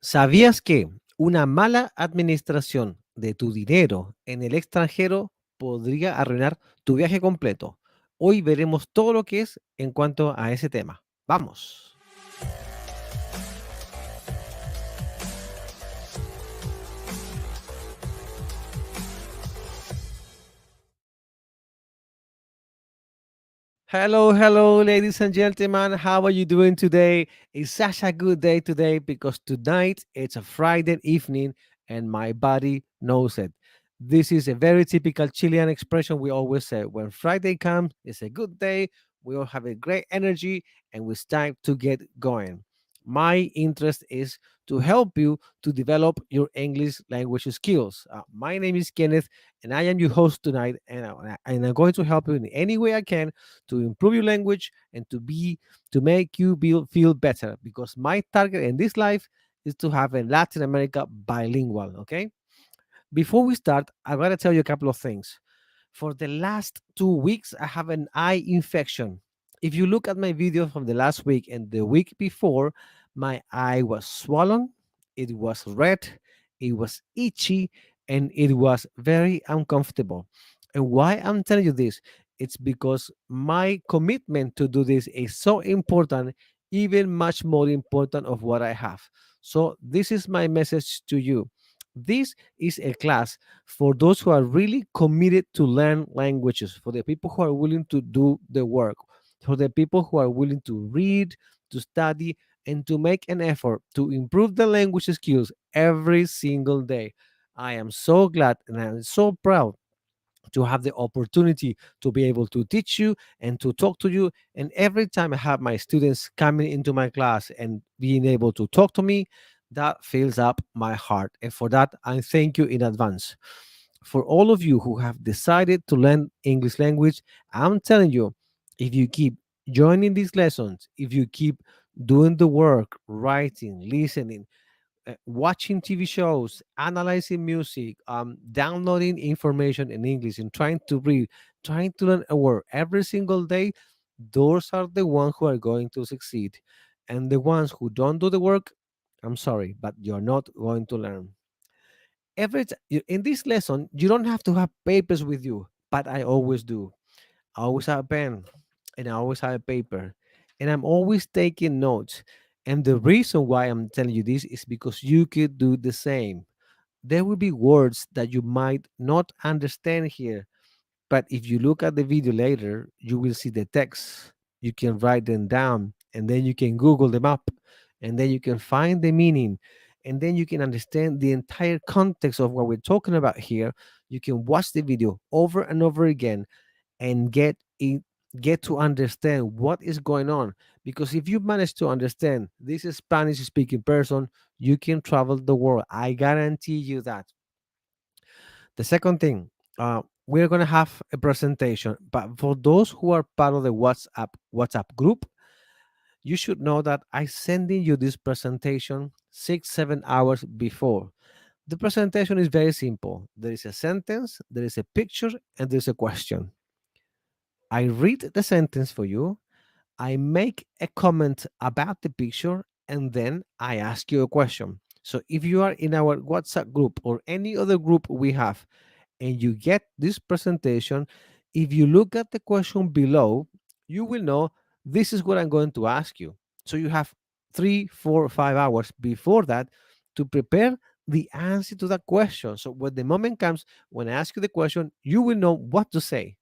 ¿Sabías que una mala administración de tu dinero en el extranjero podría arruinar tu viaje completo? Hoy veremos todo lo que es en cuanto a ese tema. Vamos. Hello, hello, ladies and gentlemen. How are you doing today? It's such a good day today because tonight it's a Friday evening and my body knows it. This is a very typical Chilean expression we always say. When Friday comes, it's a good day. We all have a great energy and it's time to get going. My interest is to help you to develop your English language skills. My name is Kenneth and I am your host tonight, and I'm going to help you in any way I can to improve your language and to make you feel better because my target in this life is to have a Latin America bilingual. Okay, before we start, I gotta tell you a couple of things. For the last 2 weeks, I have an eye infection. If you look at my video from the last week and the week before, my eye was swollen, it was red, it was itchy, and it was very uncomfortable. And why I'm telling you this? It's because my commitment to do this is so important, even much more important of what I have. So this is my message to you. This is a class for those who are really committed to learn languages, for the people who are willing to do the work, for the people who are willing to read, to study, and to make an effort to improve the language skills every single day. I am so glad and I'm so proud to have the opportunity to be able to teach you and to talk to you. And every time I have my students coming into my class and being able to talk to me, that fills up my heart. And for that, I thank you in advance. For all of you who have decided to learn English language, I'm telling you, if you keep joining these lessons, if you keep doing the work, writing, listening, watching TV shows, analyzing music, downloading information in English, and trying to read, trying to learn a word every single day, those are the ones who are going to succeed. And the ones who don't do the work, I'm sorry, but you're not going to learn. In this lesson, you don't have to have papers with you, but I always do. I always have a pen and I always have a paper and I'm always taking notes. And the reason why I'm telling you this is because you could do the same. There will be words that you might not understand here, but if you look at the video later, you will see the text. You can write them down and then you can Google them up and then you can find the meaning and then you can understand the entire context of what we're talking about here. You can watch the video over and over again and get to understand what is going on, because if you manage to understand this Spanish speaking person, you can travel the world. I guarantee you that. The second thing, we're going to have a presentation, but for those who are part of the WhatsApp group, you should know that I sending you this presentation 6 7 hours before. The presentation is very simple. There is a sentence, there is a picture, and there's a question. I read the sentence for you, I make a comment about the picture, and then I ask you a question. So if you are in our WhatsApp group or any other group we have, and you get this presentation, if you look at the question below, you will know this is what I'm going to ask you. So you have 3 4 5 hours before that to prepare the answer to that question. So when the moment comes, when I ask you the question, you will know what to say.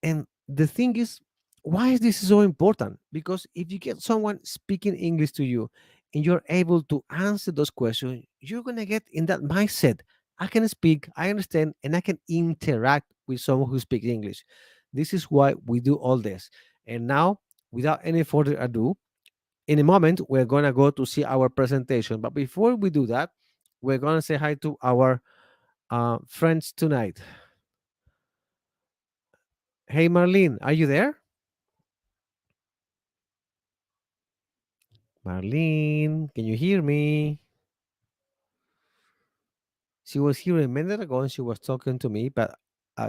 And the thing is, why is this so important? Because if you get someone speaking English to you and you're able to answer those questions, you're going to get in that mindset. I can speak, I understand, and I can interact with someone who speaks English. This is why we do all this. And now, without any further ado, in a moment, we're going to go to see our presentation. But before we do that, we're going to say hi to our friends tonight. Hey, Marlene, are you there? Marlene, can you hear me? She was here a minute ago and she was talking to me, but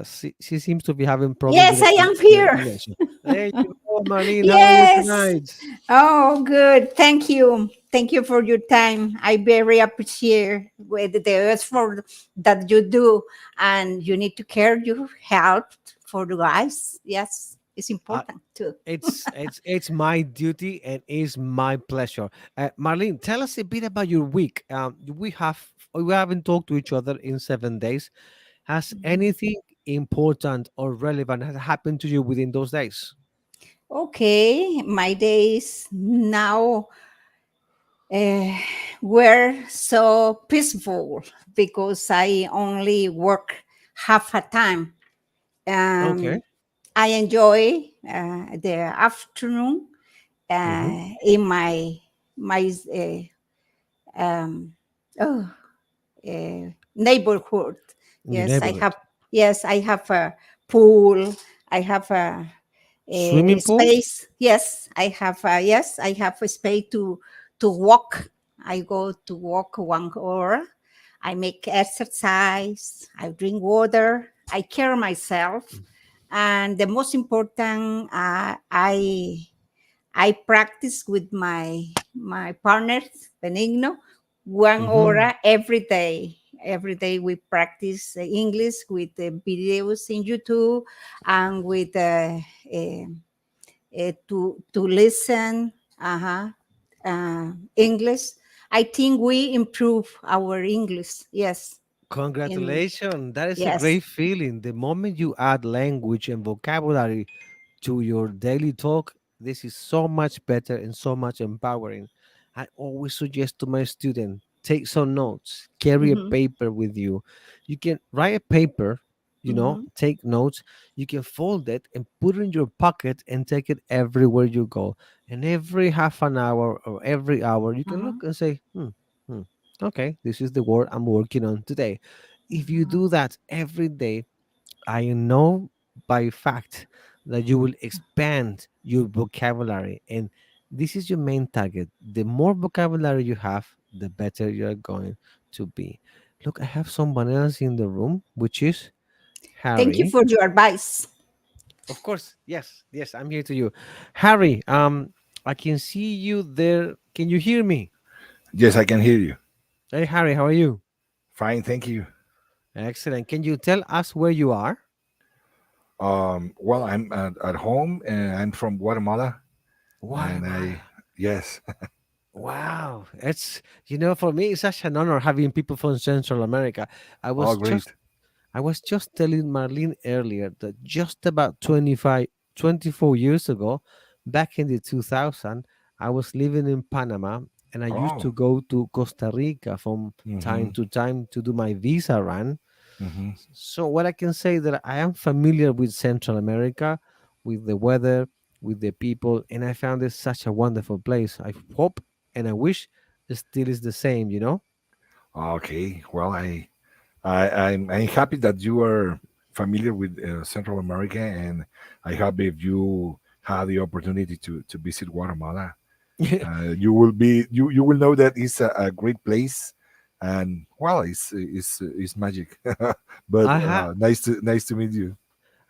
she seems to be having problem with Yes, I am the here. connection. There you go, Marlene. How are you Yes. tonight? Oh, good. Thank you. Thank you for your time. I very appreciate with the effort that you do, and you need to care your health for the guys. Yes, it's Uh, important too. it's my duty and it's my pleasure. Marlene, tell us a bit about your week. We haven't talked to each other in 7 days. Has Mhm. anything important or relevant has happened to you within those days? Okay, my days now uh, were so peaceful because I only work half a time. Okay. Um, I enjoy the afternoon Mm-hmm. in my um, oh, neighborhood. In your Yes, I neighborhood. have. Yes, I have a pool. I have a Swimming pool? space. Yes, I have. Yes, I have a space to walk. I go to walk 1 hour. I make exercise. I drink water. I care myself, and the most important, I practice with my partner Benigno one Mm-hmm. hour every day. Every day we practice English with the videos in YouTube and with to listen English. I think we improve our English. Yes, in Congratulations. That is a yes. great feeling. The moment you add language and vocabulary to your daily talk, this is so much better and so much empowering. I always suggest to my student take some notes, carry a Mm-hmm, paper with you. You can write a paper, mm-hmm, take notes. You can fold it and put it in your pocket and take it everywhere you go. And every half an hour or every hour, you can uh-huh, look and say, hmm, okay, this is the word I'm working on today. If you do that every day, I know by fact that you will expand your vocabulary, and this is your main target. The more vocabulary you have, the better you're going to be. Look, I have someone else in the room, which is thank you Harry. for your advice. Of course, yes, yes, I'm here to you. Harry, I can see you there. Can you hear me? Yes, I can hear you. Hey, Harry, how are you? Fine, thank you. Excellent. Can you tell us where you are? Well, I'm at home and I'm from Guatemala. And I, Guatemala. yes, Wow, for me it's such an honor having people from Central America. I all was just great. I was just telling Marlene earlier that just about 24 years ago, back in the 2000, I was living in Panama and I used Oh, to go to Costa Rica from time mm-hmm, to time to do my visa run. mm-hmm. So what I can say that I am familiar with Central America, with the weather, with the people, and I found it such a wonderful place. I hope and I wish it still is the same. Okay. Well, I'm happy that you are familiar with Central America, and I hope if you have the opportunity to visit Guatemala, you will know that it's a great place, and well, it's magic. But I had nice to meet you.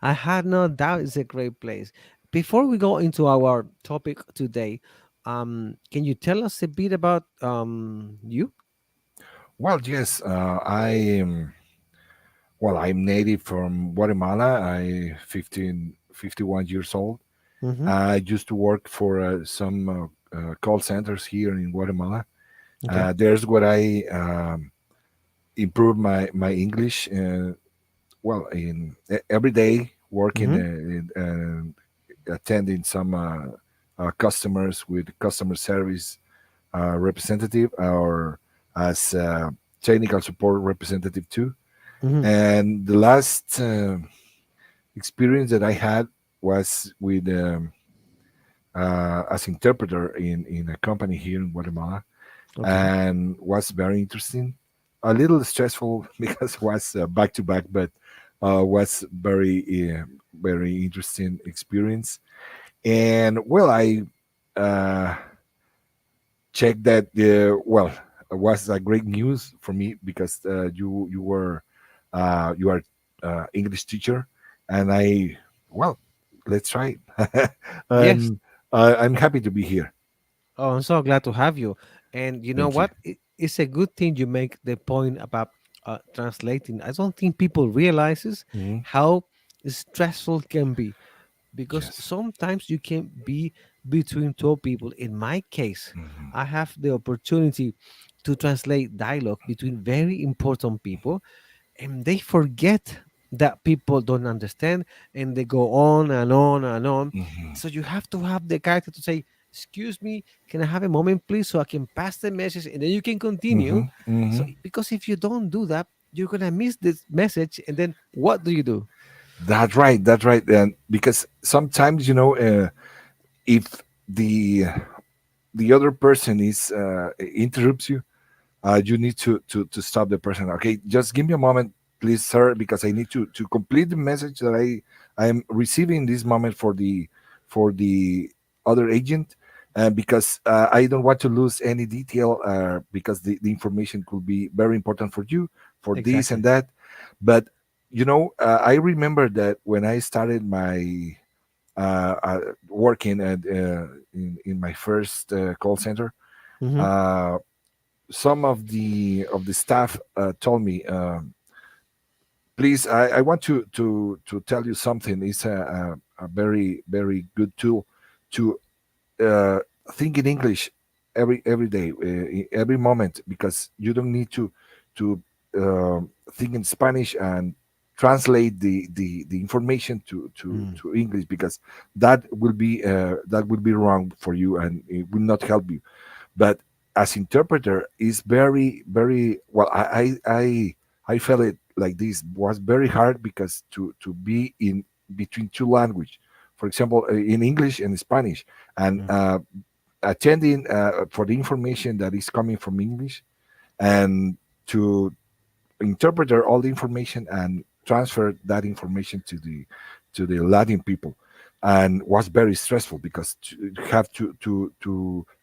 I had no doubt it's a great place. Before we go into our topic today, can you tell us a bit about you? Well, yes, I am. Well, I'm native from Guatemala. I 51 years old. Mm-hmm. I used to work for some call centers here in Guatemala. Okay. There's where I improve my English. Well, in every day working Mm-hmm. attending some customers with customer service representative or as technical support representative too. Mm-hmm. And the last experience that I had was with as interpreter in a company here in Guatemala, Okay. and was very interesting. A little stressful because it was back to back, but was very interesting experience. And well, I uh, checked that well, it was a great news for me because you are English teacher, and I well, let's try it. Yes. And I'm happy to be here. Oh, I'm so glad to have you. And you know Thank you. what? It's a good thing you make the point about translating. I don't think people realizes Hmm. how stressful can be, because Yes. sometimes you can be between two people. In my case, Hmm. I have the opportunity to translate dialogue between very important people, and they forget that people don't understand, and they go on and on and on. Hmm. So you have to have the character to say, excuse me, can I have a moment please, so I can pass the message and then you can continue. Hmm. Hmm. So because if you don't do that, you're gonna miss this message, and then what do you do? That's right. That's right. And because sometimes, if the other person is interrupts you, you need to stop the person. Okay, just give me a moment, please, sir, because I need to complete the message that I am receiving this moment for the other agent, because I don't want to lose any detail, because the information could be very important for you, for this and Exactly. that. But I remember that when I started my working in my first call center, Hmm. uh, some of the staff told me, please, I want to tell you something. It's a very very good tool to uh, think in English every day, every moment, because you don't need to think in Spanish and translate the information Mm. to English, because that will be wrong for you and it will not help you. But as interpreter is very very well. I felt it like this was very hard, because to be in between two language, for example, in English and Spanish, and Mm. attending for the information that is coming from English, and to interpreter all the information and transfer that information to the Latin people, and was very stressful, because to have to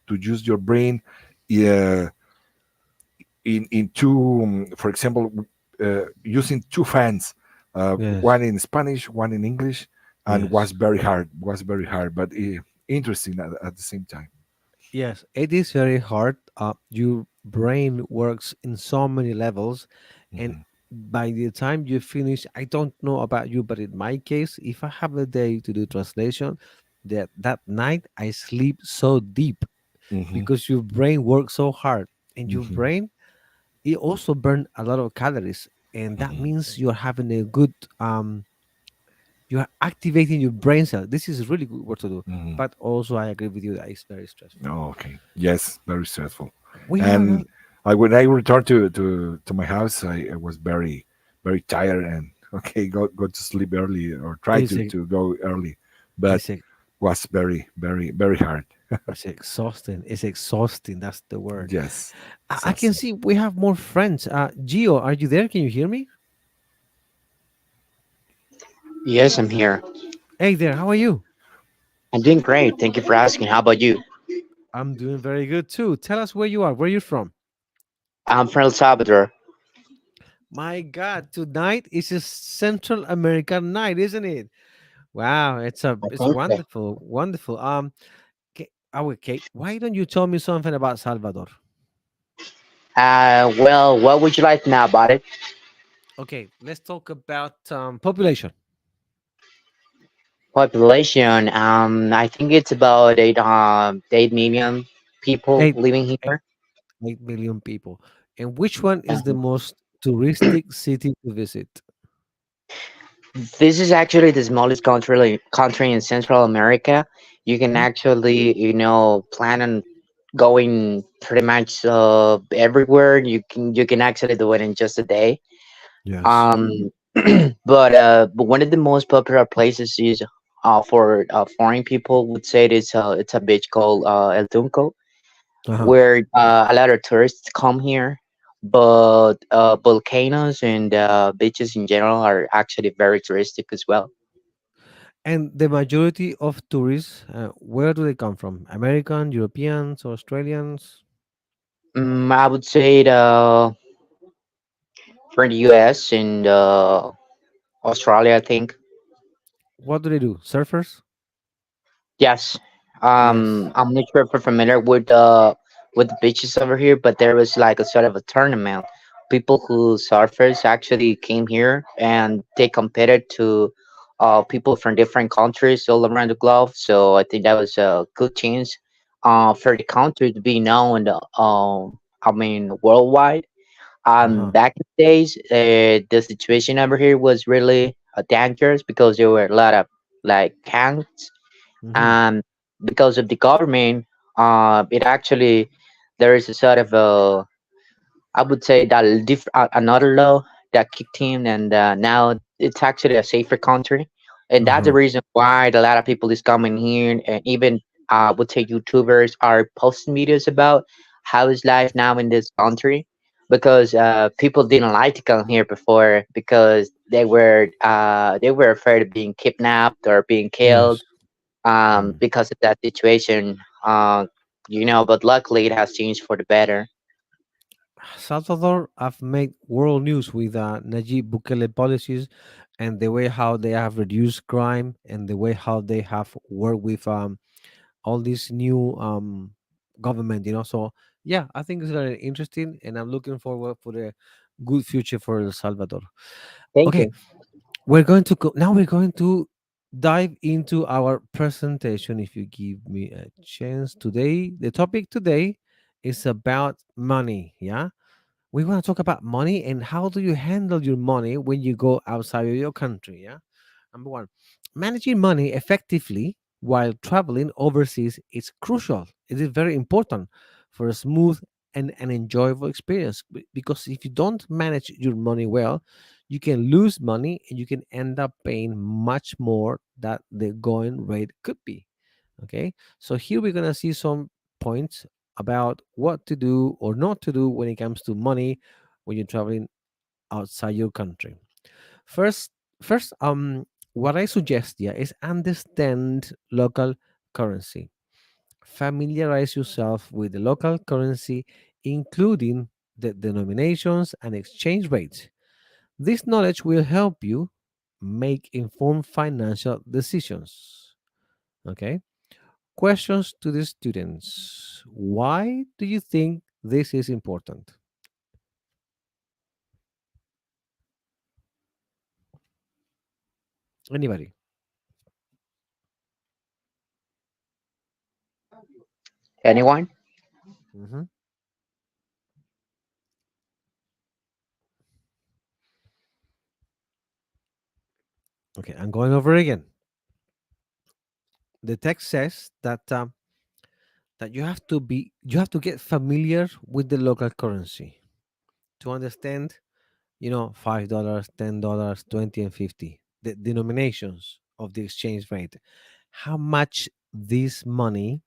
use your brain, yeah, in two, for example, using two fans, Yes. one in Spanish, one in English, and Yes. was very hard, but interesting at the same time. Yes, it is very hard. Your brain works in so many levels, and Hmm. by the time you finish, I don't know about you, but in my case, if I have a day to do translation, that night I sleep so deep, Hmm. because your brain works so hard, and your Hmm. brain, it also burn a lot of calories, and that Hmm. means you're having a good you are activating your brain cell. This is really good work to do, Hmm. but also I agree with you that it's very stressful. Oh, okay. Yes, very stressful. We have And another. when I returned to my house, I was very very tired, and okay, go to sleep early, or try It's to go early, but It's ex- was very very very hard. it's exhausting. It's exhausting. That's the word. Yes, I can exhausting. see we have more friends. Gio, are you there? Can you hear me? Yes, I'm here. Hey there. How are you? I'm doing great. Thank you for asking. How about you? I'm doing very good too. Tell us where you are. Where you from? I'm from El Salvador. My God, tonight is a Central American night, isn't it? Wow, I it's think so. wonderful, wonderful. Okay. Why don't you tell me something about Salvador? Well, what would you like to know about it? Okay, let's talk about population. Population. I think it's about 8 million people Eight, living eight, here. 8 million people. And which one is the Uh, most touristic city to visit? this is actually the smallest country in Central America. You can Hmm? actually, plan on going pretty much everywhere. You can actually do it in just a day. Yes. Um, but one of the most popular places is for foreign people would say it's a beach called El Tunco, Uh-huh. where a lot of tourists come here. But volcanoes and beaches in general are actually very touristic as well. And the majority of tourists, where do they come from? American, Europeans, Australians? I would say for the U.S. and Australia, I think. What do they do? Surfers? Yes. Yes. I'm not sure if you're familiar with with the beaches over here, but there was like a sort of a tournament. People who surfers actually came here and they competed to people from different countries all around the globe. So I think that was a good chance for the country to be known. I mean, worldwide. Uh-huh. Back in the days, the situation over here was really dangerous because there were a lot of like gangs. Hmm. Um, because of the government, it actually there is a sort of a I would say that another law that kicked in, and now it's actually a safer country, and that's the Uh-huh. reason why a lot of people is coming here, and even I would say YouTubers are posting videos about how is life now in this country, because people didn't like to come here before because they were afraid of being kidnapped or being killed Yes. Mm. because of that situation. But luckily it has changed for the better. Salvador have made world news with Najib Bukele policies and the way how they have reduced crime and the way how they have worked with all this new government. So yeah, I think it's very interesting, and I'm looking forward for the good future for El Salvador. Thank Okay, you. we're going to go now. We're going to dive into our presentation. If you give me a chance today, the topic today is about money. Yeah, we want to talk about money and how do you handle your money when you go outside of your country. Yeah. Number one, managing money effectively while traveling overseas is crucial. It is very important for a smooth and an enjoyable experience because if you don't manage your money well, you can lose money and you can end up paying much more that the going rate could be. Okay, so here we're gonna see some points about what to do or not to do when it comes to money when you're traveling outside your country. First, first, what I suggest here is understand local currency. Familiarize yourself with the local currency, including the denominations and exchange rates. This knowledge will help you make informed financial decisions. Okay. Questions to the students. Why do you think this is important? Anybody? Anyone? Hmm. Okay, I'm going over again. The text says that you have to get familiar with the local currency to understand, $5, $10, 20, and 50, the denominations of the exchange rate, how much this money,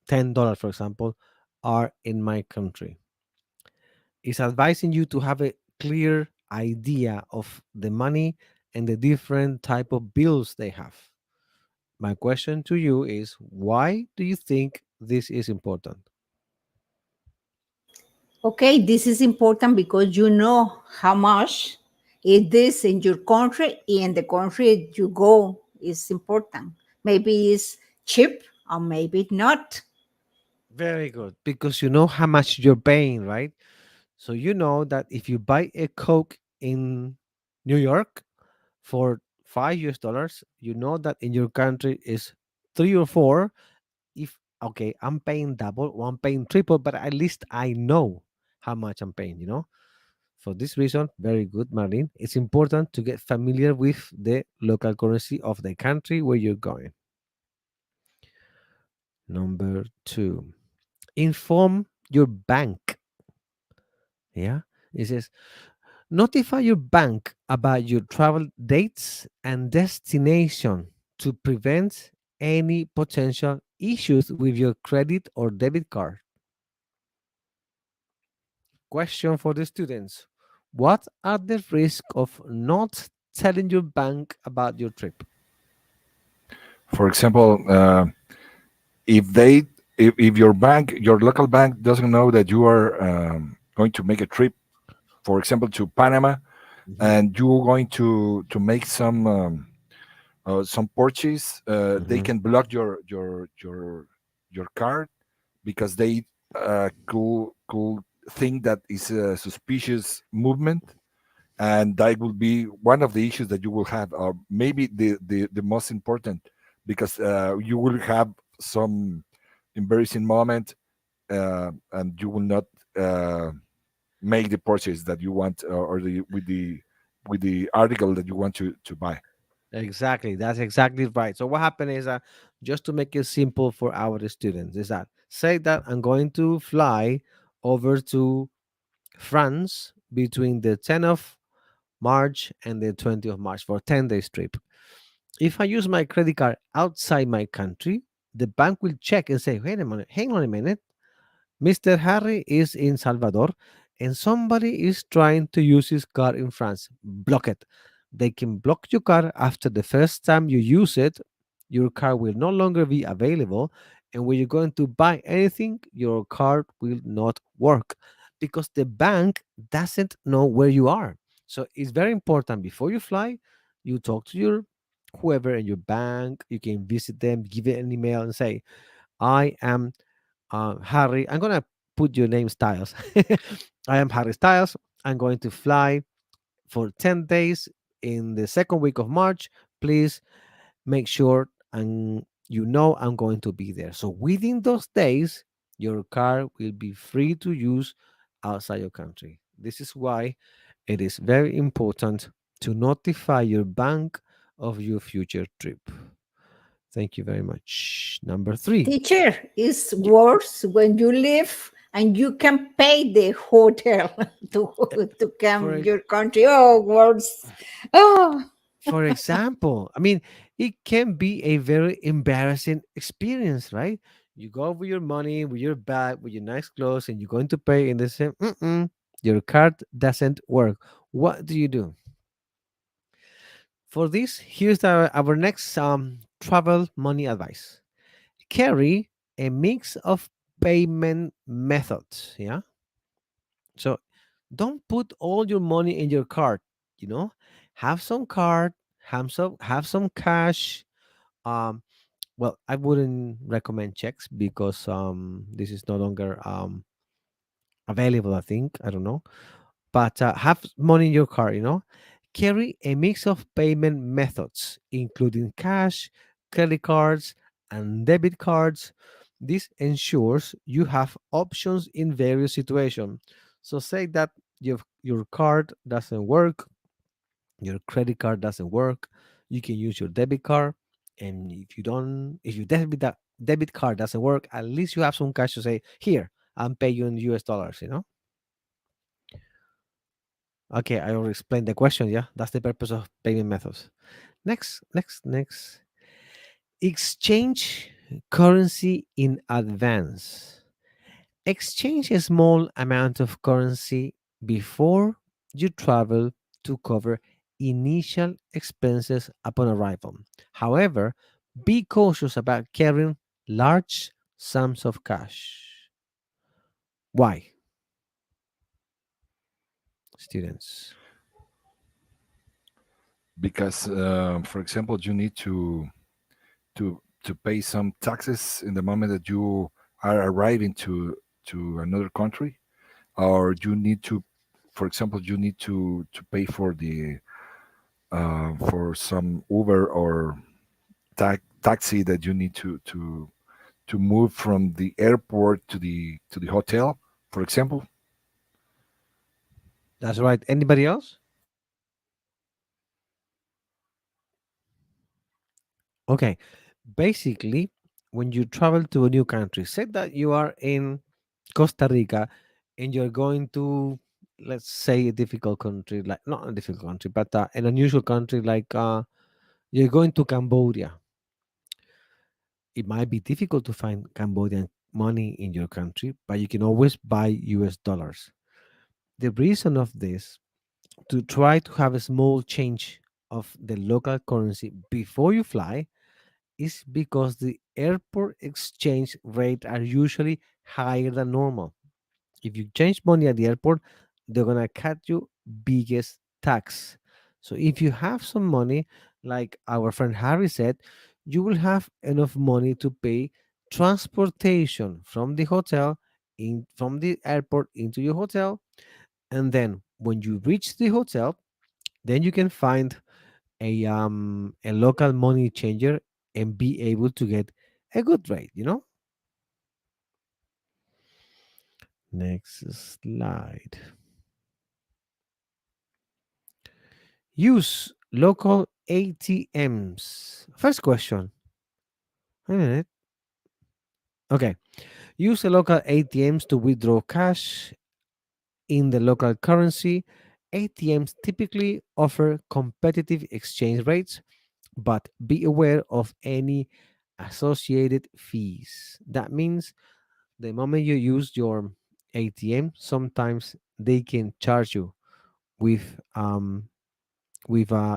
$10 for example, are in my country. Is advising you to have a clear idea of the money and the different type of bills they have. My question to you is, why do you think this is important? Okay, this is important because you know how much it is in your country, in the country you go is important. Maybe it's cheap or maybe not. Very good, because you know how much you're paying, right? So you know that if you buy a Coke in New York for $5, you know that in your country is three or four. If okay, I'm paying double or I'm paying triple, but at least I know how much I'm paying. For this reason, very good, Marlene. It's important to get familiar with the local currency of the country where you're going. Number two, inform your bank. Yeah. It says, notify your bank about your travel dates and destination to prevent any potential issues with your credit or debit card. Question for the students. What are the risks of not telling your bank about your trip? For example, if they if your bank, your local bank, doesn't know that you are going to make a trip, for example, to Panama, Mhm, and you're going to make some purchase, they mhm, can block your card because could think that is a suspicious movement, and that will be one of the issues that you will have, or maybe the most important, because you will have some embarrassing moment, and you will not uh, make the purchase that you want, or the with the article that you want to buy. Exactly. That's exactly right. So what happened is just to make it simple for our students is that say that I'm going to fly over to France between the 10th of March and the 20th of March for a 10-day trip. If I use my credit card outside my country, the bank will check and say, wait a minute, hang on a minute. Mr. Harry is in Salvador and somebody is trying to use his card in France. Block it. They can block your card after the first time you use it. Your card will no longer be available. And when you're going to buy anything, your card will not work because the bank doesn't know where you are. So it's very important before you fly, you talk to your whoever in your bank. You can visit them, give it an email, and say, I am Harry. I'm gonna put your name Styles. I am Harry Styles. I'm going to fly for 10 days in the second week of March. Please make sure and you know I'm going to be there. So within those days, your car will be free to use outside your country. This is why it is very important to notify your bank of your future trip. Thank you very much. Number three. Teacher, is worse when you live and you can pay the hotel to to For come e- your country. Oh, worse. Oh, for example, I mean, it can be a very embarrassing experience, right? You go with your money, with your bag, with your nice clothes, and you're going to pay, and they say, your card doesn't work. What do you do? For this, here's our next travel money advice. Carry a mix of payment methods. Yeah. So don't put all your money in your card, you know, have some card, have some cash. Um, well, I wouldn't recommend checks because this is no longer available. I think I don't know, but have money in your car. Carry a mix of payment methods, including cash, credit cards, and debit cards. This ensures you have options in various situations. So say that your card doesn't work, your credit card doesn't work, you can use your debit card. And if your debit card doesn't work, at least you have some cash to say, here, I'm paying you in US dollars. Okay, I already explained the question. Yeah, that's the purpose of payment methods. Next. Exchange currency in advance. Exchange a small amount of currency before you travel to cover initial expenses upon arrival. However, be cautious about carrying large sums of cash. Why, students? Because for example, you need to pay some taxes in the moment that you are arriving to another country, or you need to, for example, you need to pay for the for some Uber or taxi that you need to move from the airport to the hotel, for example. That's right. Anybody else? Okay. Basically, when you travel to a new country, say that you are in Costa Rica and you're going to, let's say, a difficult country, like not a difficult country, but an unusual country, like you're going to Cambodia. It might be difficult to find Cambodian money in your country, but you can always buy US dollars. The reason of this, to try to have a small change of the local currency before you fly, is because the airport exchange rate are usually higher than normal. If you change money at the airport, they're gonna cut you biggest tax. So if you have some money, like our friend Harry said, you will have enough money to pay transportation from the hotel in from the airport into your hotel, and then when you reach the hotel, then you can find a local money changer and be able to get a good rate, you know. Next slide. Use local ATMs. First question. Wait a minute. Okay. Use the local ATMs to withdraw cash in the local currency. ATMs typically offer competitive exchange rates, but be aware of any associated fees. That means the moment you use your ATM, sometimes they can charge you with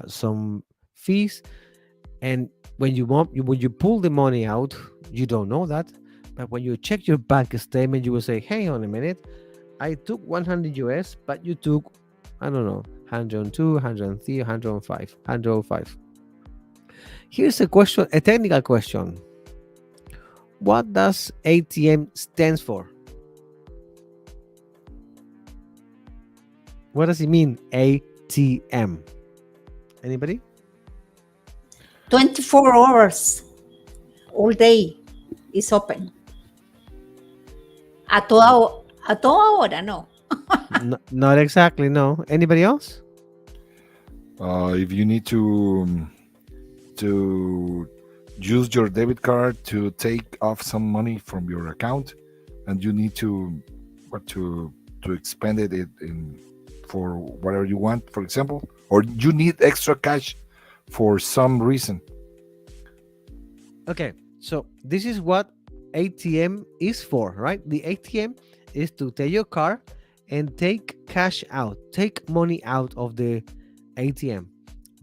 some fees, and when you pull the money out, you don't know that, but when you check your bank statement, you will say, "Hey, on a minute, I took 100 US, but you took, I don't know, 102, 103, 105, 105." Here's a question, a technical question. What does ATM stands for? What does it mean, ATM? Anybody? 24 hours all day is open. A toda hora, no. Not exactly, no. Anybody else? If you need to use your debit card to take off some money from your account, and you need to what to expend it in for whatever you want, for example, or you need extra cash for some reason. Okay, so this is what ATM is for, right? The ATM is to take your car and take cash out, take money out of the ATM.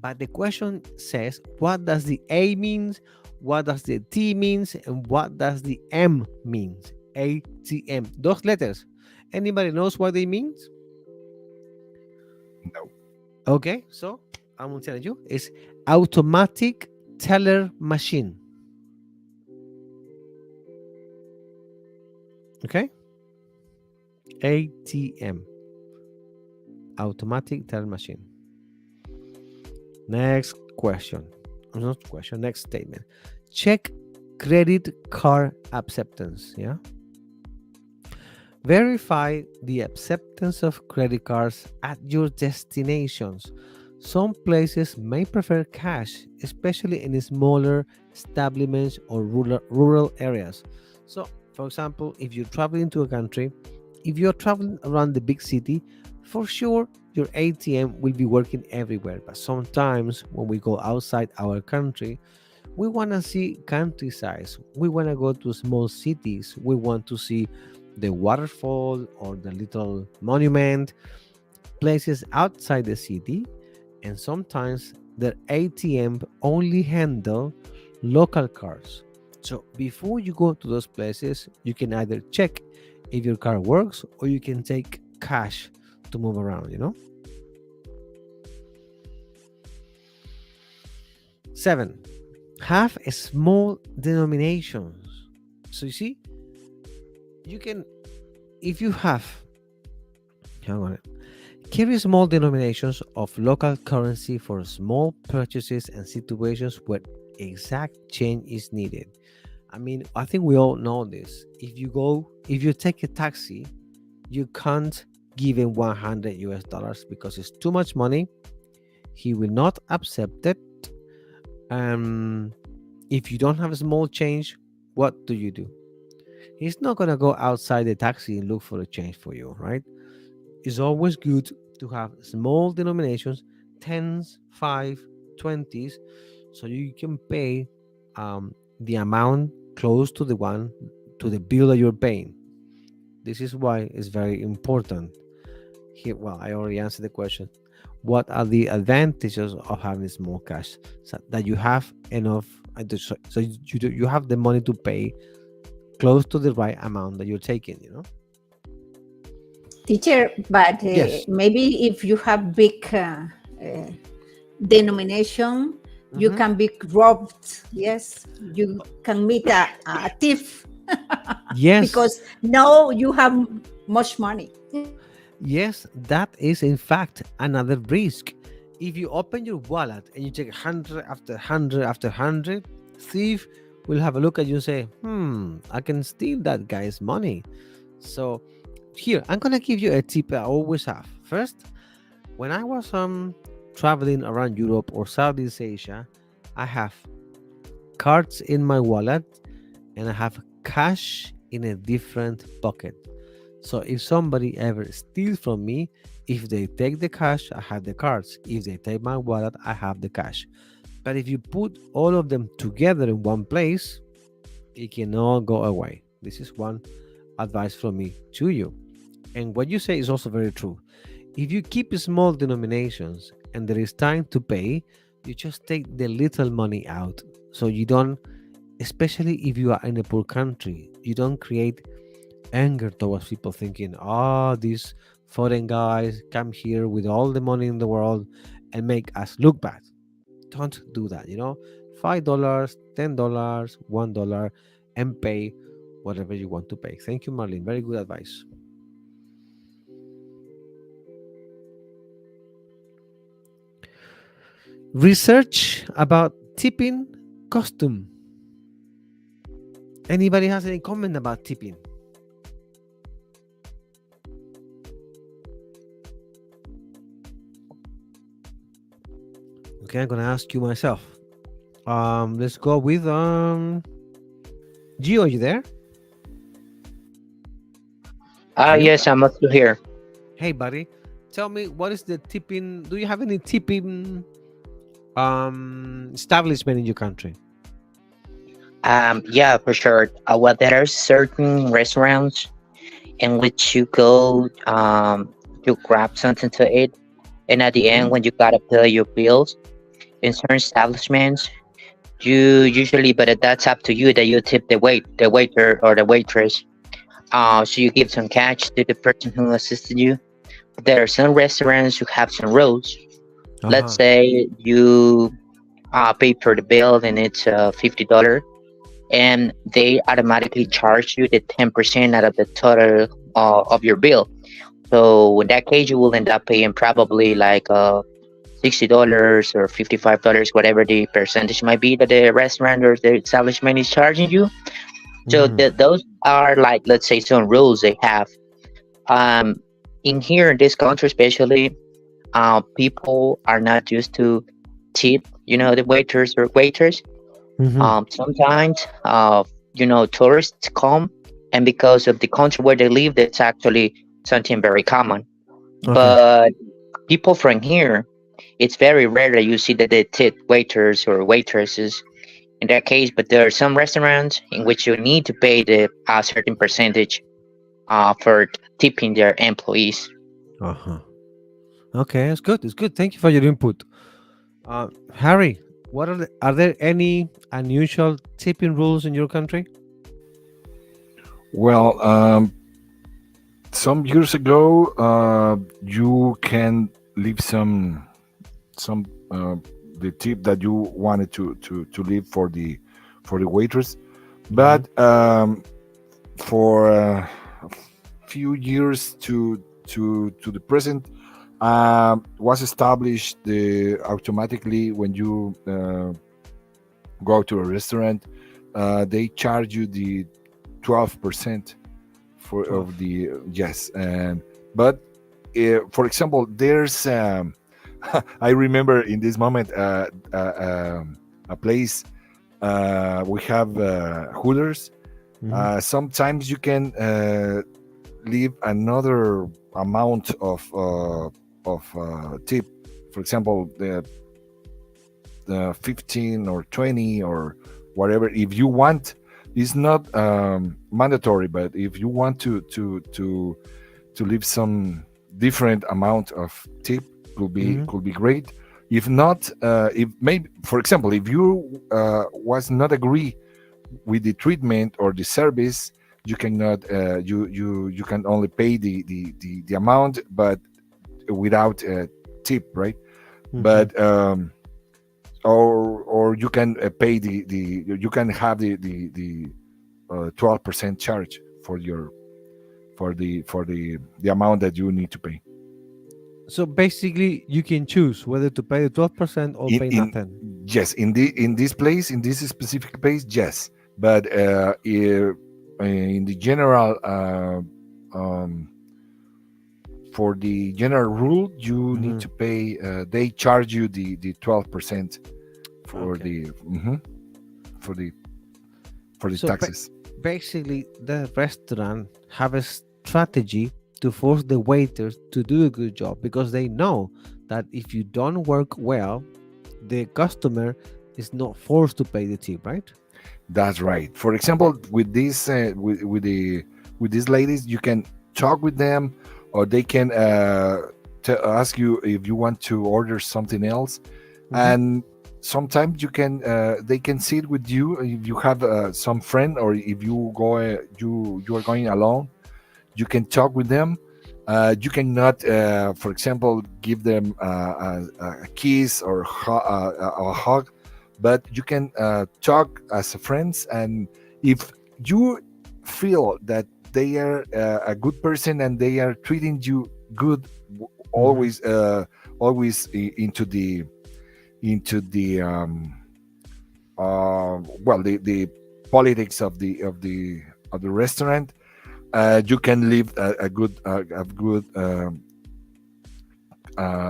But the question says, what does the A means? What does the T means? And what does the M means? ATM. Those letters. Anybody knows what they means? No. Okay, so I'm gonna tell you, it's automatic teller machine. Okay, ATM, automatic teller machine. Next question. Not question. Next statement. Check credit card acceptance. Yeah. Verify the acceptance of credit cards at your destinations. Some places may prefer cash, especially in smaller establishments or rural areas. So, for example, if you're traveling to a country, if you're traveling around the big city, for sure your ATM will be working everywhere. But sometimes when we go outside our country, we want to see countryside. We want to go to small cities. We want to see the waterfall or the little monument, places outside the city, and sometimes the ATM only handle local cards. So before you go to those places, you can either check if your card works or you can take cash to move around, you know? 7. Have a small denominations. So you see, you can, if you have, hang on, carry small denominations of local currency for small purchases and situations where exact change is needed. I mean, I think we all know this. If you take a taxi, you can't give him 100 US dollars because it's too much money. He will not accept it. If you don't have a small change, what do? He's not gonna go outside the taxi and look for a change for you, right? It's always good to have small denominations, tens, 5, 20s, so you can pay the amount close to the bill that you're paying. This is why it's very important. Here, well, I already answered the question. What are the advantages of having small cash? So that you have enough, so you have the money to pay close to the right amount that you're taking, you know? Teacher, but Yes. maybe if you have big denomination, you Mhm. can be robbed. Yes, you can meet a thief. Yes, because now you have much money. yes, that is in fact another risk. If you open your wallet and you take 100 after 100 after 100, thief will have a look at you and say, I can steal that guy's money. So here, I'm gonna give you a tip I always have. First, when I was traveling around Europe or Southeast Asia, I have cards in my wallet and I have cash in a different pocket. So if somebody ever steals from me, if they take the cash, I have the cards. If they take my wallet, I have the cash. But if you put all of them together in one place, it cannot go away. This is one advice from me to you. And what you say is also very true. If you keep small denominations and there is time to pay, you just take the little money out. So you don't, especially if you are in a poor country, you don't create anger towards people thinking, oh, these foreign guys come here with all the money in the world and make us look bad. Don't do that, $5, $10, $1, and pay whatever you want to pay. Thank you, Marlene. Very good advice. Research about tipping costume. Anybody has any comment about tipping? Okay, I'm gonna ask you myself. Let's go with Gio. Are you there? Gio? Yes, I'm still here. Hey, buddy. Tell me, what is the tipping? Do you have any tipping establishment in your country? Yeah, for sure. Well, there are certain restaurants in which you go, you grab something to eat, and at the end, Mhm. when you gotta pay your bills, in certain establishments, you usually, but that's up to you that you tip the waiter or the waitress. So you give some cash to the person who assisted you. There are some restaurants who have some rules. Let's Uh-huh. say you pay for the bill and it's $50, and they automatically charge you the 10% out of the total of your bill. So in that case, you will end up paying probably like $60 or $55, whatever the percentage might be that the restaurant or the establishment is charging you. So Mhm. those are like, let's say, some rules they have. Um, in here in this country, especially, people are not used to tip, the waiters or waiters. Mhm. Sometimes, tourists come, and because of the country where they live, that's actually something very common. Okay. But people from here, it's very rare that you see that they tip waiters or waitresses in that case. But there are some restaurants in which you need to pay the a certain percentage for tipping their employees. Uh-huh. Okay, it's good. It's good. Thank you for your input. Harry, are there any unusual tipping rules in your country? Well, some years ago, you can leave some the tip that you wanted to leave for the waitress, Mhm. but for a few years to the present, was established the automatically when you go to a restaurant, they charge you the 12% for 12. of the yes. And but for example, there's I remember in this moment a place, we have Hooters. Mhm. Sometimes you can leave another amount of tip. For example, the 15 or 20 or whatever. If you want, it's not mandatory, but if you want to leave some different amount of tip, Mhm. could be great. If not, if maybe, for example, if you was not agree with the treatment or the service, you cannot you can only pay the amount, but without a tip, right? Mhm. But or you can pay the you can have the 12% charge for your for the amount that you need to pay. So basically, you can choose whether to pay the 12% or pay In nothing. Yes, in this place, in this specific place, yes, but in the general for the general rule, you need Hmm. to pay. They charge you the 12% for Okay. the for the for the So taxes. basically, the restaurant have a strategy to force the waiters to do a good job because they know that if you don't work well, the customer is not forced to pay the tip, right? That's right. For example, with these with these ladies, you can talk with them, or they can ask you if you want to order something else, Hmm. and sometimes you can they can sit with you if you have some friend, or if you go you are going alone. You can talk with them. You cannot, for example, give them a kiss or a hug, but you can talk as friends. And if you feel that they are a good person and they are treating you good, Hmm. always, always into the well, the politics of the restaurant, you can leave a good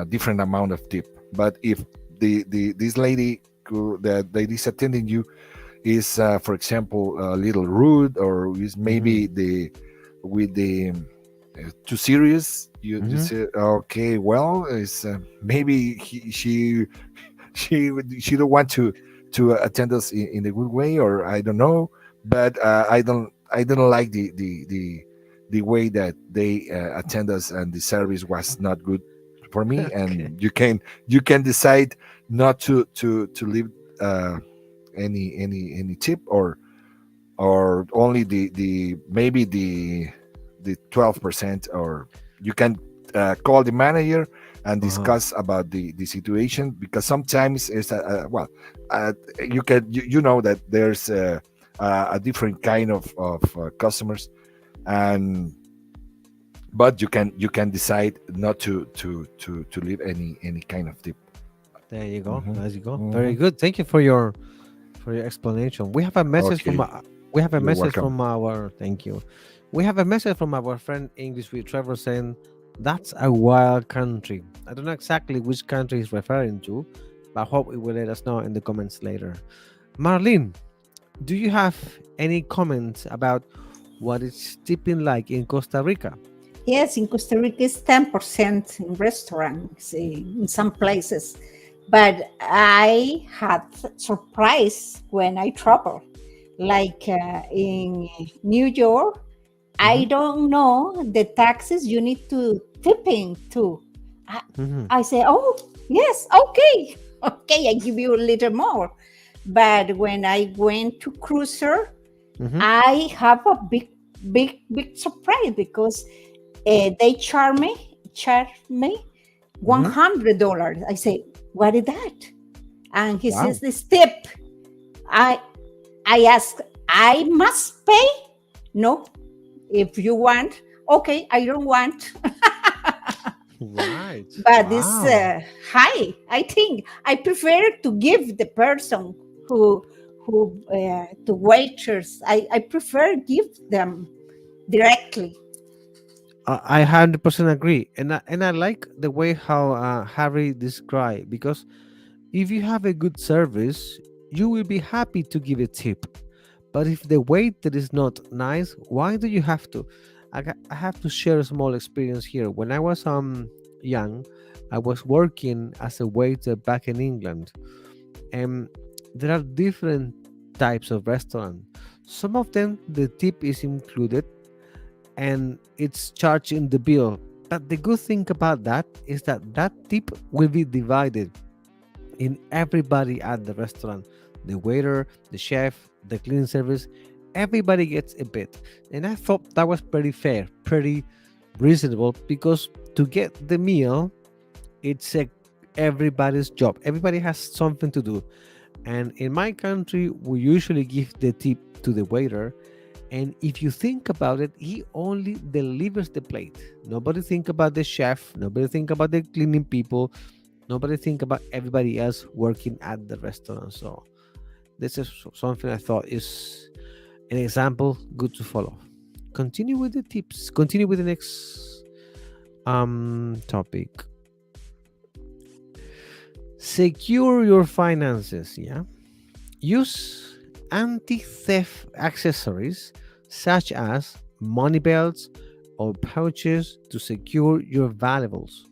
different amount of tip. But if the this lady that lady is attending you is, for example, a little rude, or is Hmm. maybe the with the too serious, you Hmm. say, okay, well, it's maybe she she don't want to attend us in a good way, or I don't know. But I don't like the way that they attend us, and the service was not good for me. Okay. And you can decide not to leave any tip, or only the maybe the 12%, or you can call the manager and Uh-huh. discuss about the situation, because sometimes it's well, you can you know that there's a different kind of customers. And but you can decide not to leave any kind of tip. There you go. Hmm. There you go. Hmm. Very good. Thank you for your explanation. We have a message from Okay, we have a you're message welcome. from our thank you. We have a message from our friend English with Trevor saying that's a wild country. I don't know exactly which country he's referring to, but I hope it will let us know in the comments later. Marlene, do you have any comments about what it's tipping like in Costa Rica? Yes, in Costa Rica it's 10% in restaurants in some places. But I had surprise when I travel. Like in New York, I Hmm. don't know the taxes you need to tipping too. I, Hmm. I say, oh yes, okay, okay, I give you a little more. But when I went to cruiser, Hmm. I have a big surprise because they charge me Hmm. $100. I say, what is that? And he says, Wow. this tip. I I ask, I must pay? No, if you want, okay, I don't want. Right. But this Wow. high, I think I prefer to give the person who to waiters. I prefer give them directly. I 100% agree, and I like the way how Harry described, because if you have a good service, you will be happy to give a tip. But if the waiter is not nice, why do you have to? I have to share a small experience here. When I was young, I was working as a waiter back in England, and there are different types of restaurant. Some of them the tip is included and it's charged in the bill. But the good thing about that is that that tip will be divided in everybody at the restaurant, the waiter, the chef, the cleaning service. Everybody gets a bit. And I thought that was pretty fair, pretty reasonable, because to get the meal, it's everybody's job. Everybody has something to do. And in my country, we usually give the tip to the waiter, And if you think about it, he only delivers the plate. Nobody think about the chef, nobody think about the cleaning people, nobody think about everybody else working at the restaurant. So this is something I thought is an example good to follow. Continue with the tips. Continue with the next topic. Secure your finances. Yeah. Use anti-theft accessories such as money belts or pouches to secure your valuables.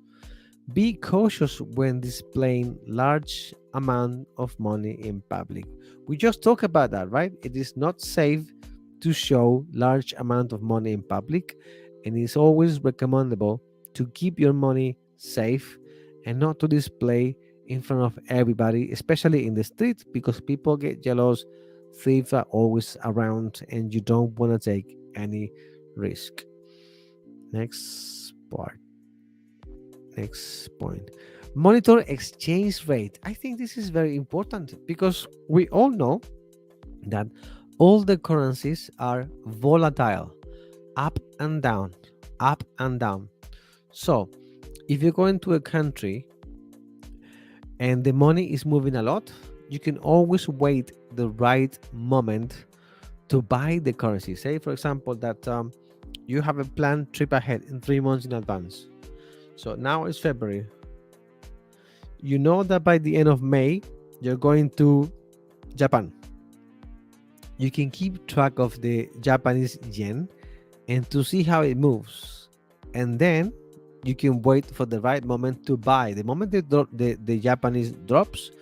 Be cautious when displaying large amount of money in public. We just talked about that, right? It is not safe to show large amount of money in public, and it's always recommendable to keep your money safe and not to display in front of everybody, especially in the street, because people get jealous. Thieves are always around, and you don't want to take any risk. Next part. Next point. Monitor exchange rate. I think this is very important because we all know that all the currencies are volatile, up and down, up and down. So, if you go into a country and the money is moving a lot, you can always wait the right moment to buy the currency. Say, for example, that you have a planned trip ahead in 3 months in advance. So now it's February. You know that by the end of May, you're going to Japan. You can keep track of the Japanese yen and to see how it moves. And then you can wait for the right moment to buy. The moment the Japanese drops,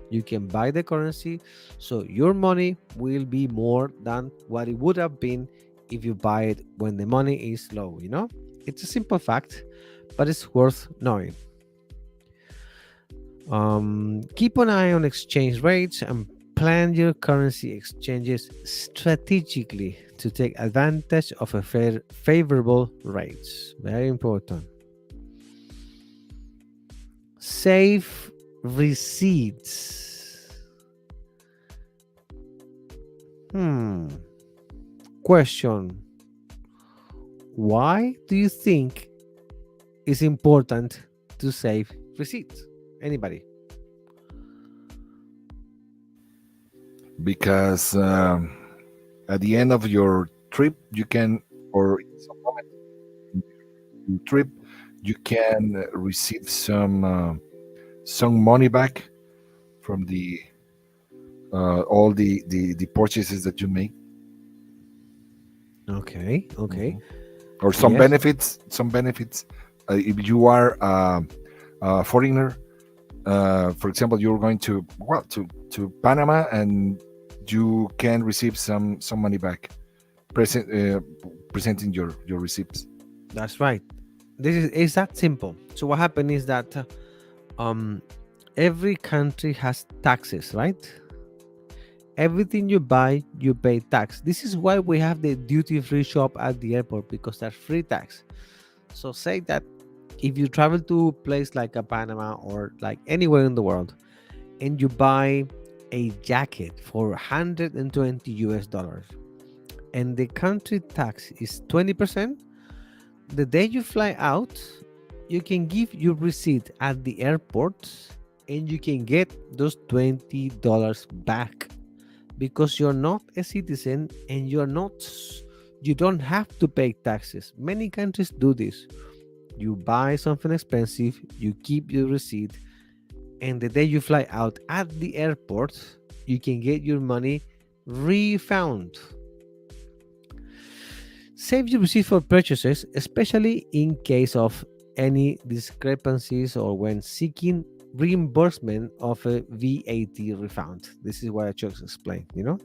you can buy the currency. So your money will be more than what it would have been if you buy it when the money is low, you know? It's a simple fact, but it's worth knowing. Keep an eye on exchange rates and plan your currency exchanges strategically to take advantage of a favorable rates. Very important. Save receipts. Question. Why do you think it's important to save receipts? Anybody? Because at the end of your trip, you can, or in some moment in your trip, you can receive some money back from the all the purchases that you make. Okay, okay. Mhm. Or Yes, some benefits. If you are a foreigner, for example, you're going to Panama, and you can receive some money back, present presenting your receipts. that's right. This is it's that simple. So what happened is that um every country has taxes, right? Everything you buy, you pay tax. This is why we have the duty free shop at the airport because that's free tax. So say that if you travel to a place like a Panama or like anywhere in the world and you buy a jacket for 120 US dollars and the country tax is 20%, the day you fly out, you can give your receipt at the airport and you can get those $20 back because you're not a citizen and you don't have to pay taxes. Many countries do this. You buy something expensive, you keep your receipt, and the day you fly out at the airport, you can get your money refund. Save your receipt for purchases, especially in case of any discrepancies or when seeking reimbursement of a VAT refund. This is what I just explained, you know?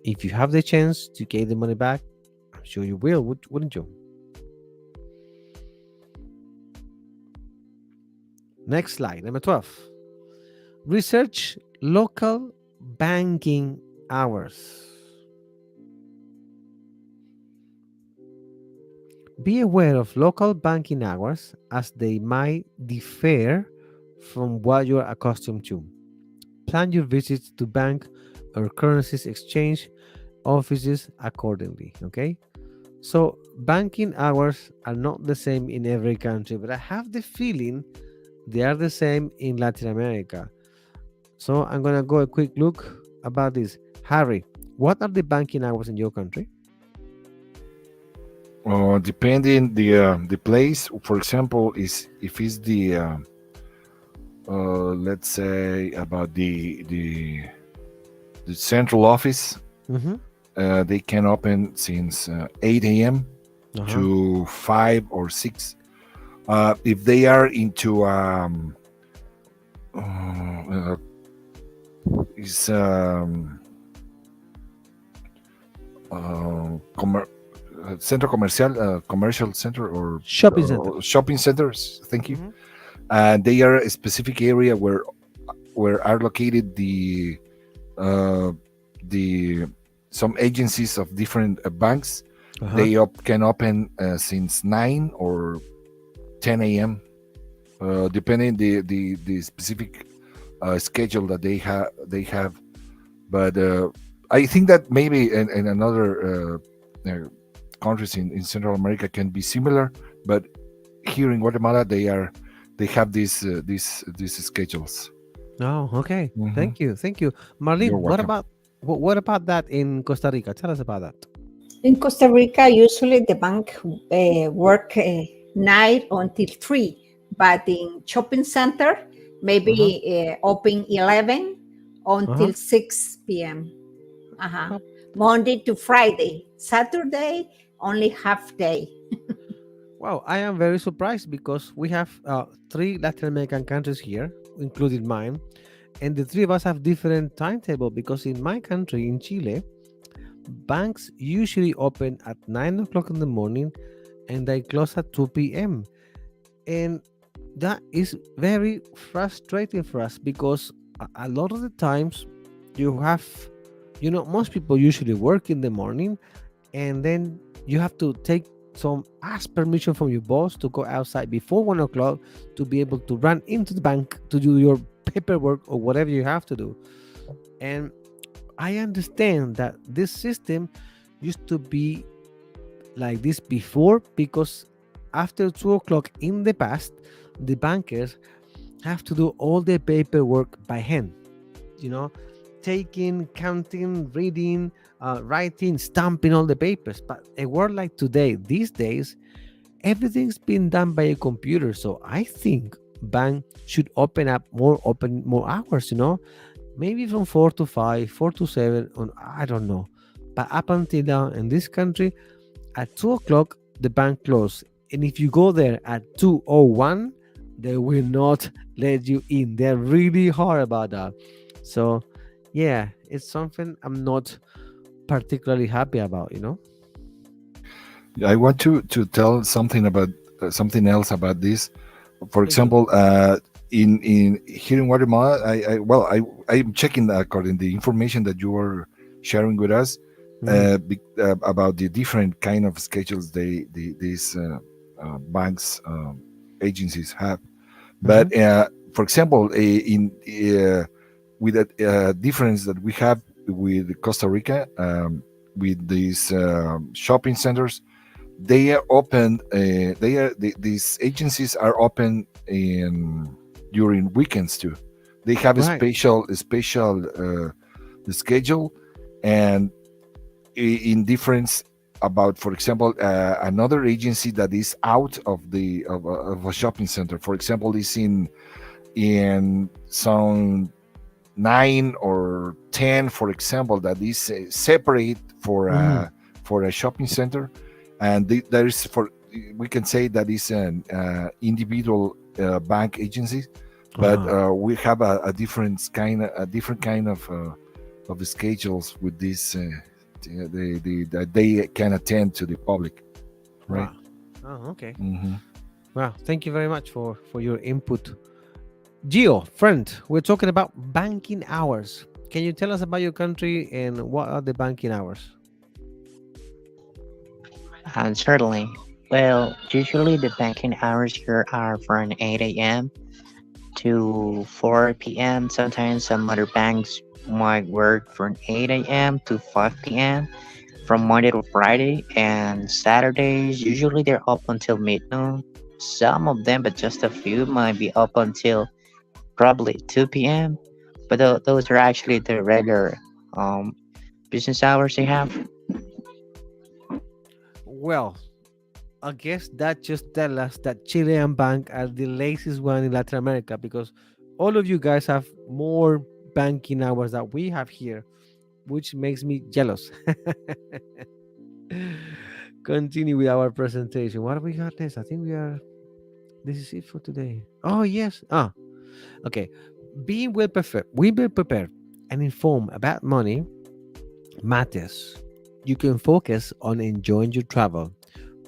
If you have the chance to get the money back, I'm sure you will, wouldn't you? Next slide, number 12. Research local banking hours. Be aware of local banking hours as they might differ from what you are accustomed to. Plan your visits to bank or currencies exchange offices accordingly. Okay. So banking hours are not the same in every country, but I have the feeling they are the same in Latin America. So I'm gonna go a quick look about this. Harry, what are the banking hours in your country? Depending the place, for example, is if it's the let's say about the central office, Mm-hmm. they can open since 8 a.m. Uh-huh. to 5 or 6. If they are into is commer- centro comercial, commercial center, Shopping center. or shopping centers. Thank you. Mm-hmm. And they are a specific area where are located uh, the some agencies of different banks. Uh-huh. They can open since 9 or 10 a.m. Depending the specific schedule that they have. But I think that maybe in another countries in Central America can be similar, but here in Guatemala they have these schedules. Oh, okay. Hmm. Thank you. Thank you. You're Marlene, welcome. what about that in Costa Rica? Tell us about that. In Costa Rica, usually the bank work 9 until 3, but in shopping center, Uh-huh. maybe open 11 Uh-huh. until 6 p.m. Uh-huh. Oh, Monday to Friday. Saturday, only half day. wow, I am very surprised because we have three Latin American countries here, including mine, and the three of us have different timetable because in my country, in Chile, banks usually open at 9 o'clock in the morning and they close at 2 p.m. And that is very frustrating for us because a lot of the times you have, most people usually work in the morning and then you have to ask permission from your boss to go outside before 1 o'clock to be able to run into the bank to do your paperwork or whatever you have to do. And I understand that this system used to be like this before because after 2 o'clock in the past, the bankers have to do all the paperwork by hand, you know, taking, counting, reading, writing, stamping all the papers. But a world like today, these days, everything's been done by a computer. So I think bank should open more hours, maybe from 4 to 5, 4 to 7, or I don't know. But up until now in this country, at 2 o'clock, the bank closed. And if you go there at 2:01, they will not let you in. They're really hard about that. So, yeah, it's something I'm not particularly happy about. I want to tell something about something else about this. For Thank you. example, in here in Guatemala, I'm checking according the information that you are sharing with us Mhm. about the different kind of schedules these banks agencies have. Mhm. But for example, with a difference that we have with Costa Rica, with these shopping centers, they are open. These agencies are open in during weekends too. They have Right. a special schedule, and in difference about, for example, another agency that is out of a shopping center. For example, is in some 9 or 10, for example, that is separate Mhm. for a shopping center, and there is for we can say that is an individual bank agency, but Uh-huh. we have a different kind of schedules with this that they can attend to the public, right? Wow. Oh, okay. Hmm. Wow. Thank you very much for your input. Gio, friend, we're talking about banking hours. Can you tell us about your country and what are the banking hours? Certainly. Well, usually the banking hours here are from 8 a.m. to 4 p.m. Sometimes some other banks might work from 8 a.m. to 5 p.m. from Monday to Friday, and Saturdays usually they're up until midnight. Some of them, but just a few, might be up until probably 2 p.m. But those are actually the regular um, business hours they have. Well, I guess that just tell us that Chile and bank are the laziest one in Latin America because all of you guys have more banking hours that we have here, which makes me jealous. Continue with our presentation. What have we got next? I think we are. This is it for today. Oh yes. Okay. Being well prepared and informed about money matters. You can focus on enjoying your travel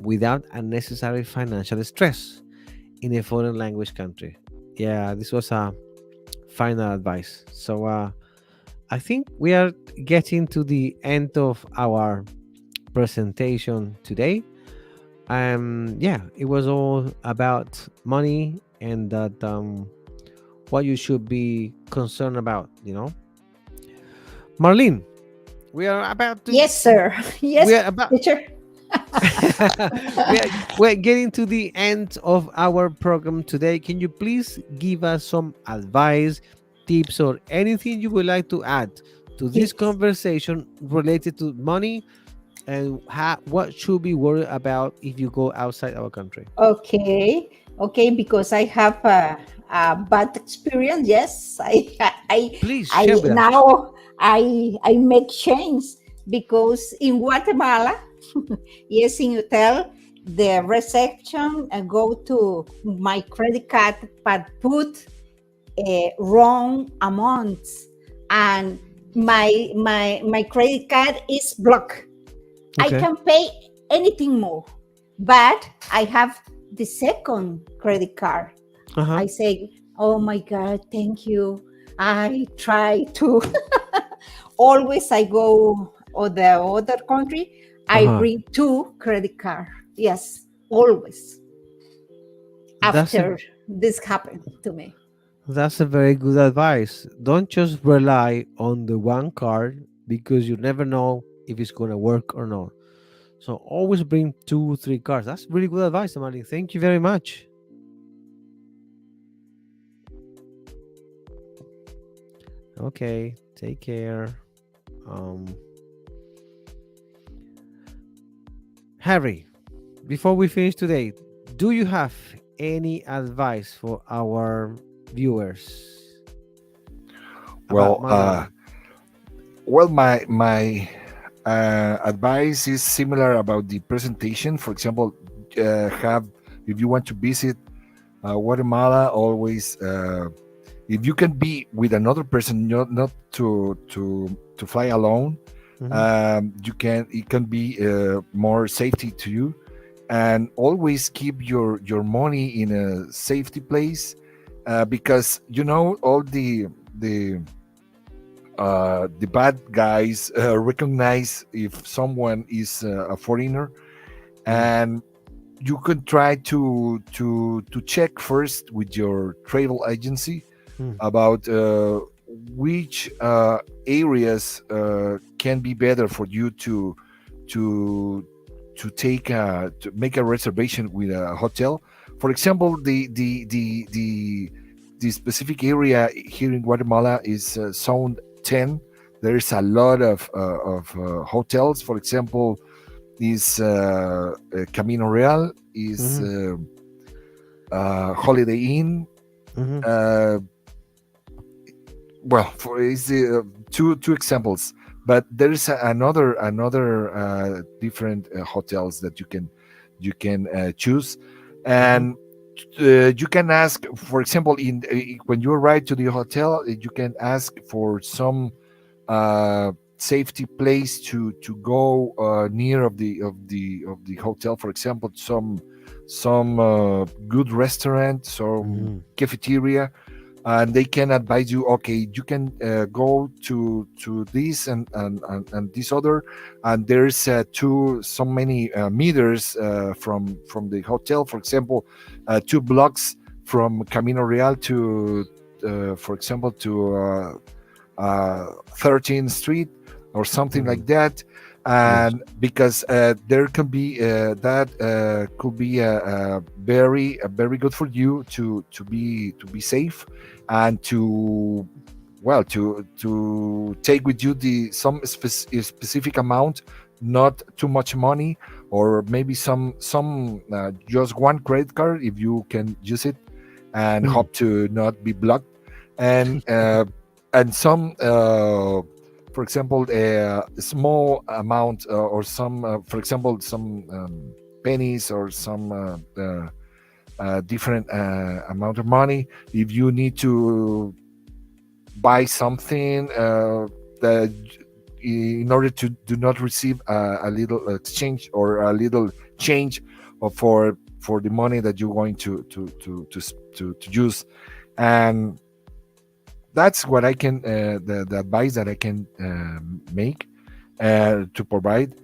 without unnecessary financial stress in a foreign language country. Yeah, this was a final advice. So I think we are getting to the end of our presentation today. Yeah, it was all about money and that what you should be concerned about. Marlene, we are about to Yes, sir. we Yes, are about teacher. we're getting to the end of our program today. Can you please give us some advice, tips, or anything you would like to add to this Yes. conversation related to money and what should be worried about if you go outside our country? Okay. Okay, because I have a bad experience. Yes, Please I share with us. now I make change because in Guatemala, yes, in hotel, the reception go to my credit card, but put wrong amounts, and my credit card is blocked. I Okay. can pay anything more, but I have the second credit card. Uh-huh. I say, oh my God, thank you. I try to always I go or the other country, I Uh-huh. bring two credit card. Yes, always That's a after this happened to me. that's a very good advice. Don't just rely on the one card because you never know if it's gonna work or not. So always bring 2, 3 cards. That's really good advice, Amali. Thank you very much. Okay, take care. Um, Harry, before we finish today, do you have any advice for our viewers about Well, money? my advice is similar about the presentation. For example, have if you want to visit Guatemala, always if you can be with another person, not to fly alone. Mhm. You can it can be more safety to you, and always keep your money in a safety place, because all the bad guys recognize if someone is a foreigner, Mm. and you can try to check first with your travel agency Mm. about which areas can be better for you to to make a reservation with a hotel. For example, the specific area here in Guatemala is Zone 10. There is a lot of hotels. For example, is Camino Real, is Mhm. Holiday Inn. Mhm. Uh, well, for is two examples, but there is another different hotels that you can choose, Mhm. and you can ask. For example, in when you arrive to the hotel, you can ask for some safety place to go near of the hotel. For example, some good restaurant, some Mhm. cafeteria, and they can advise you. Okay, you can go to this and this other, and there's so many meters from the hotel. For example, 2 blocks from Camino Real to for example to 13th Street or something Mhm. like that. Yes. And because there can be that could be a very good for you to be safe and to well to take with you the some specific amount, not too much money, or maybe some just one credit card if you can use it, and Mm. hope to not be blocked. And some for example a small amount or some for example some pennies or some different amount of money if you need to buy something that in order to do not receive a little exchange or a little change for the money that you're going to use. And that's what I can the advice that I can make to provide,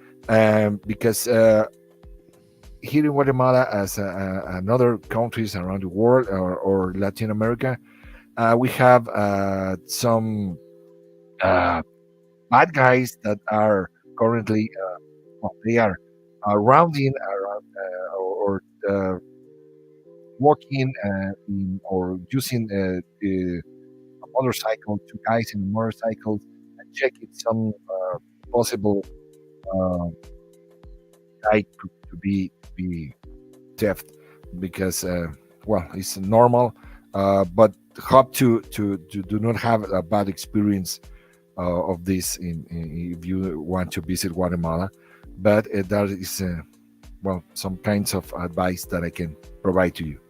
because here in Guatemala, as another countries around the world or Latin America, we have some uh, bad guys that are currently well, they are rounding around or walking or using a motorcycle, two guys in a motorcycle, and checking some possible uh, guy to be theft, because well, it's normal, but hope to do not have a bad experience of this if you want to visit Guatemala. But that is well, some kinds of advice that I can provide to you.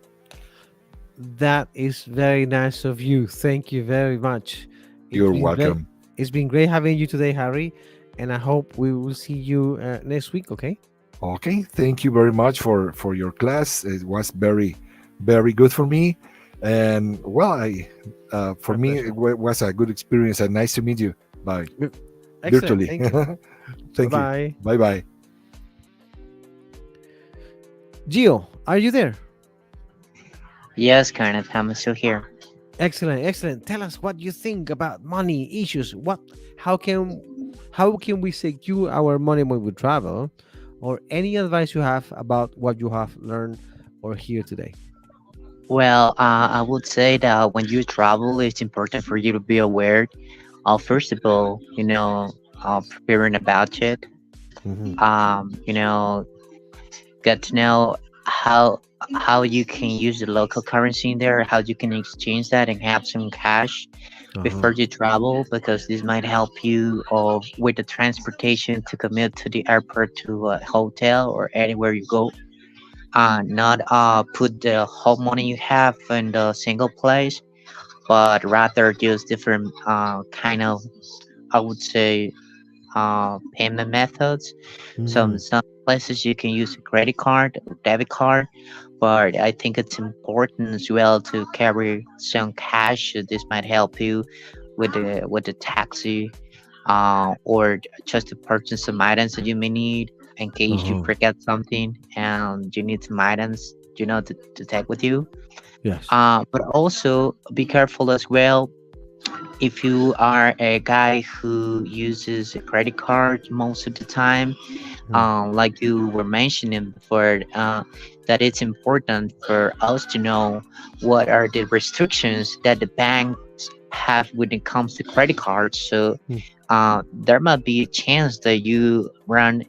That is very nice of you. Thank you very much. It's You're been great. welcome. It's been great having you today, Harry. And I hope we will see you next week. Okay. Okay, thank you very much for your class. It was very good for me, and well, I for My me pleasure. it was a good experience and nice to meet you by Good. Excellent. virtually. Thank you. Bye Thank you. bye. Bye bye. Gio, are you there? Yes, Kenneth, I'm still here. Excellent. Excellent. Tell us what you think about money issues. How can, how can we secure our money when we travel, or any advice you have about what you have learned or hear today? Well, I would say that when you travel, it's important for you to be aware. First of all, preparing a budget. Hmm. You know, get to know how how you can use the local currency in there, how you can exchange that and have some cash Uh-huh. before you travel, because this might help you with the transportation to commute to the airport, to a hotel, or anywhere you go. Not put the whole money you have in the single place, but rather use different kind of, I would say, payment methods. Hmm. Some places you can use a credit card or debit card, but I think it's important as well to carry some cash. This might help you with the taxi, or just to purchase some items that you may need in case you Uh-huh. forget something and you need some items, to take with you. Yes. But also be careful as well if you are a guy who uses a credit card most of the time, Mm. like you were mentioning before, that it's important for us to know what are the restrictions that the banks have when it comes to credit cards. So Mm. there might be a chance that you run,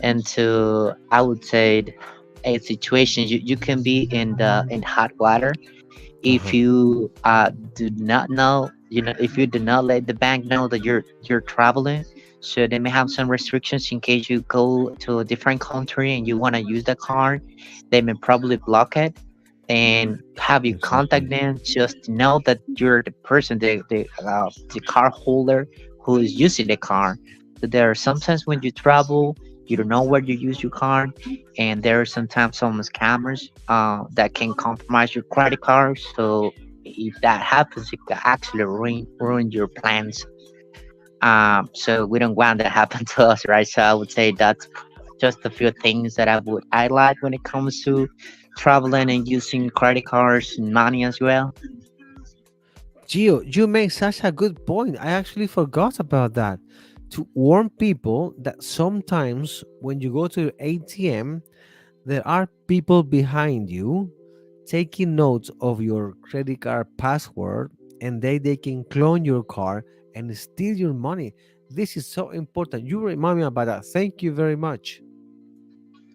into, I would say, a situation you can be in hot water if Uh-huh. you do not know, if you do not let the bank know that you're traveling. So they may have some restrictions in case you go to a different country and you want to use the card. They may probably block it and have you contact Exactly. them, just to know that you're the person, the car holder who is using the car. So there are sometimes when you travel, you don't know where you use your card, and there are sometimes some scammers that can compromise your credit card. So if that happens, it can actually ruin your plans. So we don't want that to happen to us, right? So I would say that's just a few things that I would highlight when it comes to traveling and using credit cards and money as well. Gio, you make such a good point. I actually forgot about that. To warn people that sometimes when you go to your ATM, there are people behind you taking notes of your credit card password, and they can clone your card and steal your money. This is so important. You remind me about that. Thank you very much.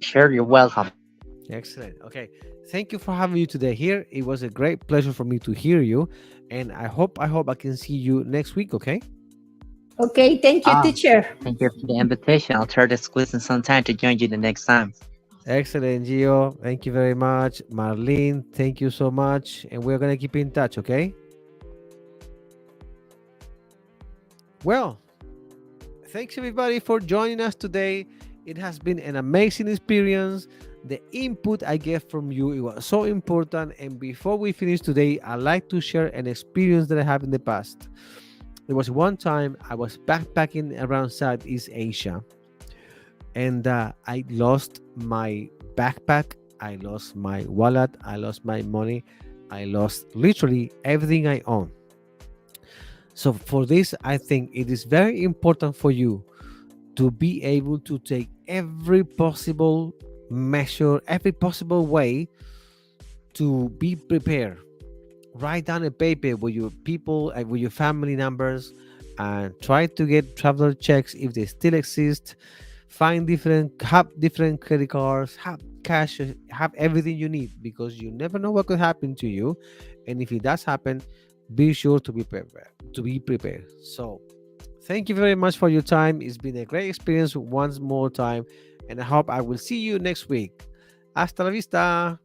Sure, you're welcome. Excellent. Okay. Thank you for having you today here. It was a great pleasure for me to hear you. And I hope I can see you next week, okay? Okay, thank you, Ah, teacher. thank you for the invitation. I'll try to squeeze in some time to join you the next time. Excellent, Gio. Thank you very much. Marlene, thank you so much. And we're gonna keep in touch, okay? Well, thanks everybody for joining us today. It has been an amazing experience. The input I get from you, it was so important. And before we finish today, I'd like to share an experience that I have in the past. There was one time I was backpacking around Southeast Asia, and I lost my backpack, I lost my wallet, I lost my money, I lost literally everything I own. So for this, I think it is very important for you to be able to take every possible measure, every possible way to be prepared. Write down a paper with your people, with your family numbers, and try to get traveler checks if they still exist. Have different credit cards, have cash, have everything you need, because you never know what could happen to you. And if it does happen, be sure to be prepared. So thank you very much for your time. It's been a great experience once more time, and I hope I will see you next week. Hasta la vista.